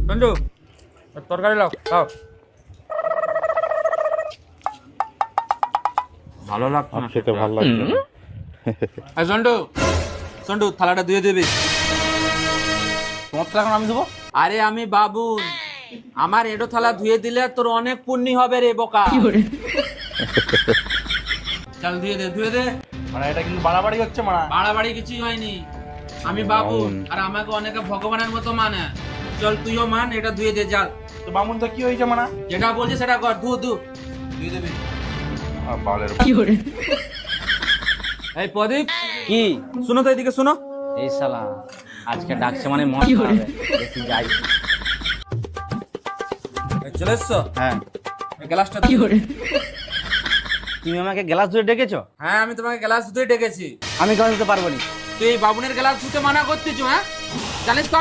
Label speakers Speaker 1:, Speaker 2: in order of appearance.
Speaker 1: সঞ্জু তরকারি লাও খাও। ভালো লাগছে না
Speaker 2: খেতে ভালো লাগছে না।
Speaker 1: সন্টু সন্টু থালাটা ধুয়ে দিবি।
Speaker 3: তোমার থালা এখন আমি দেবো?
Speaker 1: আরে আমি বাবু, আমার এডো থালা ধুয়ে দিলে তোর অনেক পুণ্যি হবে রে বোকা। চল ধুয়ে দে ধুয়ে দে।
Speaker 3: মানে এটা কিন্তু বাড়াবাড়ি হচ্ছে মানা।
Speaker 1: বাড়াবাড়ি কিছুই হয়নি, আমি বাবু আর আমাকে অনেকে ভগবানের মতো মানে। চল তুইও মান, এটা ধুয়ে দে যা।
Speaker 3: তো বামুন তো কি হয়েছে মানা?
Speaker 1: যেটা বলছি সেটা কর, ধুয়ে দেবি।
Speaker 2: বালের
Speaker 1: এই প্রদীপ,
Speaker 4: কি
Speaker 1: শুনো তো এদিকে শুনো।
Speaker 4: এই শালা আজকে ডাকছে মানে মজা হবে, দেখি যাই।
Speaker 1: এই চলে এসছো?
Speaker 4: হ্যাঁ,
Speaker 1: এই গ্লাসটা
Speaker 4: তুমি আমাকে গ্লাস ধুয়ে ডেকেছো?
Speaker 1: হ্যাঁ আমি তোমাকে গ্লাস ধুয়ে ডেকেছি।
Speaker 4: আমি গ্লাস দিতে পারবো না।
Speaker 1: তুই এই বাবুনের গ্লাস ধুতে মানা করতেছো? হ্যাঁ জানিস তো